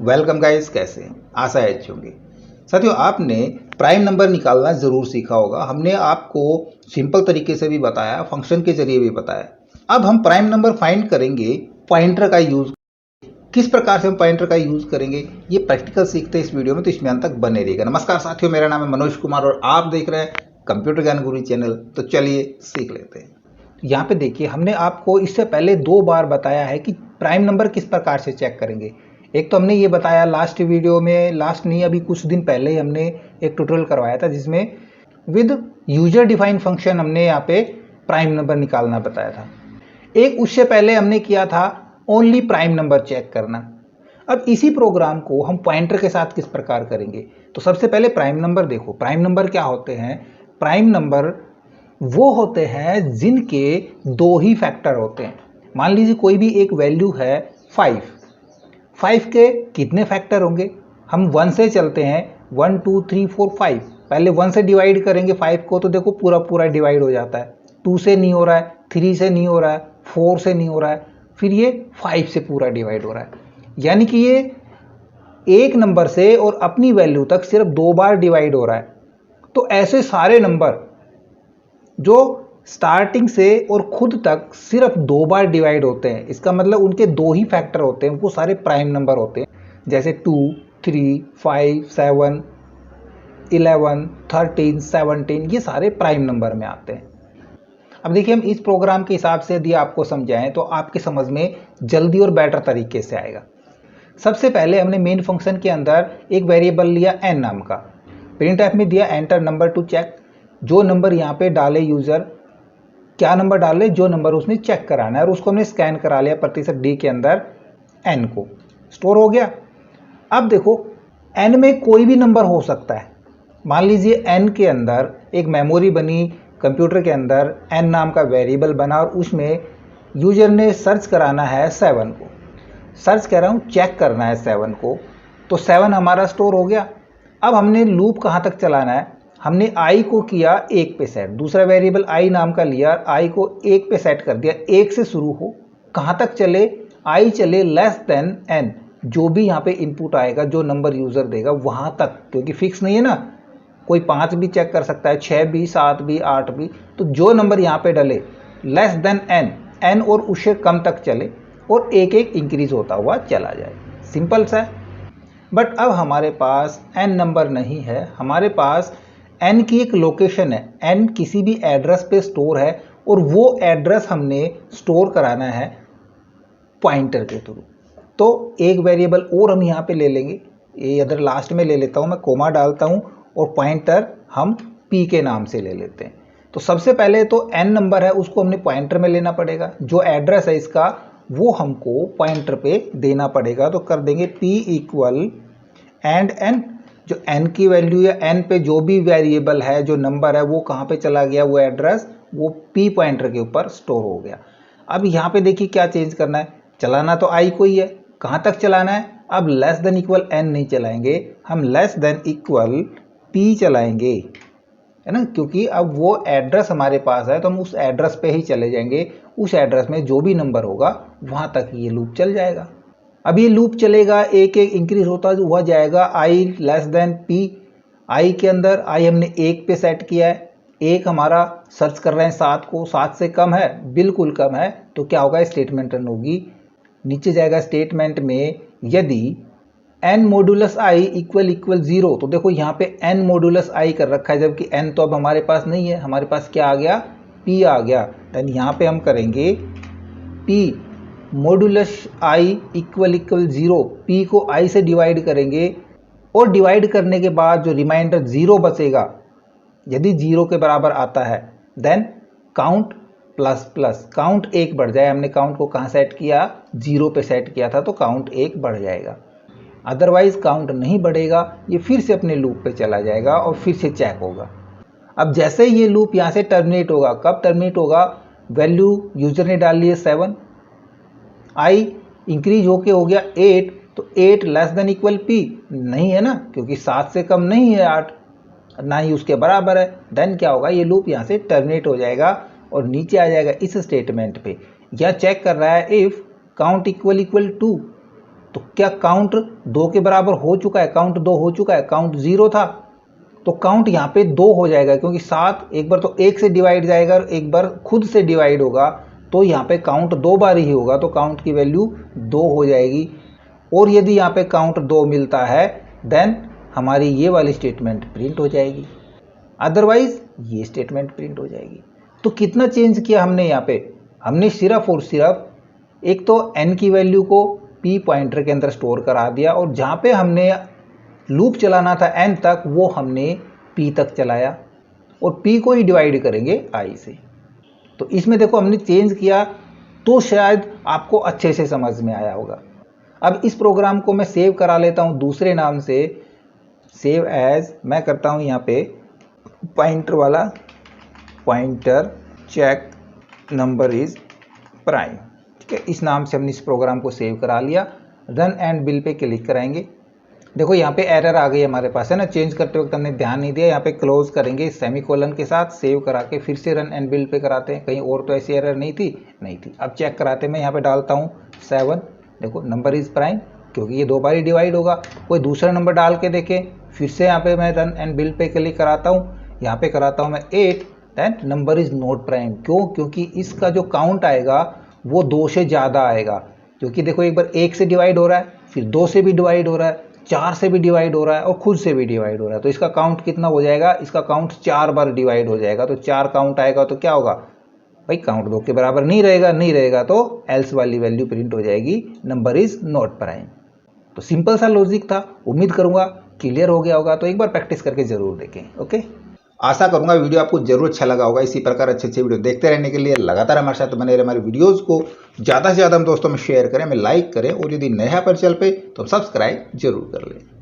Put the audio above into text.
Welcome guys, कैसे हैं? आशा है अच्छे होंगे। साथियों, आपने प्राइम नंबर निकालना ज़रूर सीखा होगा। हमने आपको सिंपल तरीके से भी बताया, फंक्शन के जरिए भी बताया। अब हम प्राइम नंबर फाइंड करेंगे पॉइंटर का यूज़। किस प्रकार से हम पॉइंटर का यूज़ करेंगे ये प्रैक्टिकल सीखते हैं इस वीडियो में, तो इसमें अंत तक बने रहिएगा। नमस्कार साथियों, मेरा नाम है मनोज कुमार और आप देख रहे हैं कंप्यूटर ज्ञान गुरु चैनल। तो चलिए सीख लेते हैं। यहाँ पे देखिए, हमने आपको इससे पहले 2 बार बताया है कि प्राइम नंबर किस प्रकार से चेक करेंगे। एक तो हमने ये बताया लास्ट वीडियो में, लास्ट नहीं अभी कुछ दिन पहले ही हमने एक ट्यूटोरियल करवाया था जिसमें विद यूजर डिफाइन फंक्शन हमने यहाँ पे प्राइम नंबर निकालना बताया था। एक उससे पहले हमने किया था ओनली प्राइम नंबर चेक करना। अब इसी प्रोग्राम को हम पॉइंटर के साथ किस प्रकार करेंगे। तो सबसे पहले प्राइम नंबर देखो। प्राइम नंबर क्या होते हैं? प्राइम नंबर वो होते हैं जिनके 2 ही फैक्टर होते हैं। मान लीजिए कोई भी एक वैल्यू है 5 के कितने फैक्टर होंगे? हम 1 से चलते हैं, 1 2 3 4 5। पहले 1 से डिवाइड करेंगे 5 को, तो देखो पूरा पूरा डिवाइड हो जाता है। 2 से नहीं हो रहा है, 3 से नहीं हो रहा है, 4 से नहीं हो रहा है, फिर ये 5 से पूरा डिवाइड हो रहा है। यानी कि ये एक नंबर से और अपनी वैल्यू तक सिर्फ 2 बार डिवाइड हो रहा है। तो ऐसे सारे नंबर जो स्टार्टिंग से और खुद तक सिर्फ 2 बार डिवाइड होते हैं, इसका मतलब उनके 2 ही फैक्टर होते हैं, वो सारे प्राइम नंबर होते हैं। जैसे 2 3 5 7 11 13 17, ये सारे प्राइम नंबर में आते हैं। अब देखिए, हम इस प्रोग्राम के हिसाब से यदि आपको समझाएं तो आपके समझ में जल्दी और बेटर तरीके से आएगा। सबसे पहले हमने मेन फंक्शन के अंदर एक वेरिएबल लिया n नाम का। प्रिंट एफ में दिया एंटर नंबर टू चेक। जो नंबर यहाँ पे डाले यूजर, क्या नंबर डाले? जो नंबर उसने चेक कराना है, और उसको हमने स्कैन करा लिया प्रतिशत d के अंदर n को। स्टोर हो गया। अब देखो, n में कोई भी नंबर हो सकता है। मान लीजिए n के अंदर एक मेमोरी बनी, कंप्यूटर के अंदर n नाम का वेरिएबल बना और उसमें यूजर ने सर्च कराना है 7 को। सर्च कर रहा हूँ, चेक करना है 7 को, तो 7 हमारा स्टोर हो गया। अब हमने लूप कहाँ तक चलाना है? हमने i को किया 1 पे सेट, दूसरा वेरिएबल i नाम का लिया, i को 1 पे सेट कर दिया। 1 से शुरू हो, कहाँ तक चले? i चले लेस देन n। जो भी यहाँ पे इनपुट आएगा, जो नंबर यूजर देगा वहाँ तक, क्योंकि फिक्स नहीं है ना, कोई 5 भी चेक कर सकता है, 6 भी, 7 भी, 8 भी। तो जो नंबर यहाँ पे डले लेस देन n और उससे कम तक चले और एक एक इंक्रीज होता हुआ चला जाए। सिंपल सा है। बट अब हमारे पास n नंबर नहीं है, हमारे पास n की एक लोकेशन है। n किसी भी एड्रेस पे स्टोर है और वो एड्रेस हमने स्टोर कराना है पॉइंटर के थ्रू। तो एक वेरिएबल और हम यहाँ पे ले लेंगे, ये इधर लास्ट में ले लेता हूँ, मैं कोमा डालता हूँ और पॉइंटर हम p के नाम से ले लेते हैं। तो सबसे पहले तो n नंबर है, उसको हमने पॉइंटर में लेना पड़ेगा। जो एड्रेस है इसका वो हमको पॉइंटर पे देना पड़ेगा। तो कर देंगे p इक्वल एंड n। जो n की वैल्यू या n पे जो भी वेरिएबल है, जो नंबर है, वो कहाँ पे चला गया, वो एड्रेस वो p पॉइंटर के ऊपर स्टोर हो गया। अब यहाँ पे देखिए क्या चेंज करना है। चलाना तो i को ही है, कहाँ तक चलाना है? अब लेस देन इक्वल n नहीं चलाएंगे, हम लेस देन इक्वल p चलाएंगे, है ना, क्योंकि अब वो एड्रेस हमारे पास है तो हम उस एड्रेस पे ही चले जाएंगे। उस एड्रेस में जो भी नंबर होगा वहाँ तक ये लूप चल जाएगा। अब ये लूप चलेगा, एक एक इंक्रीज होता हुआ जाएगा i less than p। i के अंदर i हमने 1 पे सेट किया है, 1 हमारा सर्च कर रहे हैं 7 को, 7 से कम है, बिल्कुल कम है, तो क्या होगा? स्टेटमेंट रन होगी। नीचे जाएगा स्टेटमेंट में, यदि n मॉडुलस i इक्वल 0, तो देखो यहाँ पे n मॉडुलस i कर रखा है, जबकि n तो अब हमारे पास नहीं है, हमारे पास क्या आ गया? p आ गया। देन यहाँ पे हम करेंगे p modulus i equal 0, p को i से डिवाइड करेंगे और डिवाइड करने के बाद जो रिमाइंडर 0 बचेगा, यदि 0 के बराबर आता है then count plus plus, count 1 बढ़ जाए। हमने काउंट को कहाँ सेट किया? 0 पे सेट किया था, तो काउंट 1 बढ़ जाएगा। अदरवाइज काउंट नहीं बढ़ेगा, ये फिर से अपने लूप पे चला जाएगा और फिर से चेक होगा। अब जैसे ये लूप यहाँ से टर्मिनेट होगा, कब टर्मिनेट होगा? वैल्यू यूजर ने डाल ली है 7, i इंक्रीज होके हो गया 8, तो 8 लेस देन इक्वल p नहीं है ना, क्योंकि 7 से कम नहीं है 8, ना ही उसके बराबर है। देन क्या होगा? ये लूप यहाँ से टर्मिनेट हो जाएगा और नीचे आ जाएगा इस स्टेटमेंट पे। यह चेक कर रहा है इफ काउंट इक्वल 2, तो क्या काउंट 2 के बराबर हो चुका है? काउंट 2 हो चुका है, काउंट 0 था, तो काउंट यहाँ पे 2 हो जाएगा, क्योंकि 7 एक बार तो 1 से डिवाइड जाएगा और एक बार खुद से डिवाइड होगा, तो यहाँ पे काउंट 2 बार ही होगा, तो काउंट की वैल्यू 2 हो जाएगी। और यदि यहाँ पे काउंट 2 मिलता है देन हमारी ये वाली स्टेटमेंट प्रिंट हो जाएगी, अदरवाइज ये स्टेटमेंट प्रिंट हो जाएगी। तो कितना चेंज किया हमने यहाँ पे? हमने सिर्फ और सिर्फ एक तो n की वैल्यू को p पॉइंटर के अंदर स्टोर करा दिया, और जहाँ पे हमने लूप चलाना था n तक वो हमने p तक चलाया, और p को ही डिवाइड करेंगे i से। तो इसमें देखो हमने चेंज किया, तो शायद आपको अच्छे से समझ में आया होगा। अब इस प्रोग्राम को मैं सेव करा लेता हूँ दूसरे नाम से, सेव एज, मैं करता हूँ यहाँ पे पॉइंटर वाला, pointer check number is prime, ठीक है। इस नाम से हमने इस प्रोग्राम को सेव करा लिया। रन एंड बिल पे क्लिक कराएंगे। देखो यहाँ पे एरर आ गई हमारे पास, है ना, चेंज करते वक्त हमने ध्यान नहीं दिया। यहाँ पे क्लोज करेंगे सेमीकोलन के साथ, सेव करा के फिर से रन एंड बिल पे कराते हैं। कहीं और तो ऐसी एरर नहीं थी। अब चेक कराते, मैं यहाँ पे डालता हूँ 7, देखो नंबर इज प्राइम, क्योंकि ये 2 बार ही डिवाइड होगा। कोई दूसरा नंबर डाल के देखें, फिर से यहाँ पे मैं रन एंड बिल पे क्लिक कराता हूँ, यहाँ पे कराता हूँ मैं 8, then number is not prime. क्यों? क्योंकि इसका जो काउंट आएगा वो 2 से ज़्यादा आएगा, क्योंकि देखो एक बार 1 से डिवाइड हो रहा है, फिर 2 से भी डिवाइड हो रहा है, 4 से भी डिवाइड हो रहा है और खुद से भी डिवाइड हो रहा है। तो इसका काउंट कितना हो जाएगा? इसका काउंट 4 बार डिवाइड हो जाएगा। तो 4 काउंट आएगा तो क्या होगा भाई? काउंट 2 के बराबर नहीं रहेगा तो एल्स वाली वैल्यू प्रिंट हो जाएगी, नंबर इज नॉट प्राइम। तो सिंपल सा लॉजिक था, उम्मीद करूंगा क्लियर हो गया होगा। तो एक बार प्रैक्टिस करके जरूर देखें। ओके, आशा करूंगा वीडियो आपको जरूर अच्छा लगा होगा। इसी प्रकार अच्छे वीडियो देखते रहने के लिए लगातार हमारे साथ बने रहे। हमारे वीडियोस को ज़्यादा से ज़्यादा हम दोस्तों में शेयर करें, हमें लाइक करें, और यदि नया पर चल पे तो सब्सक्राइब जरूर कर लें।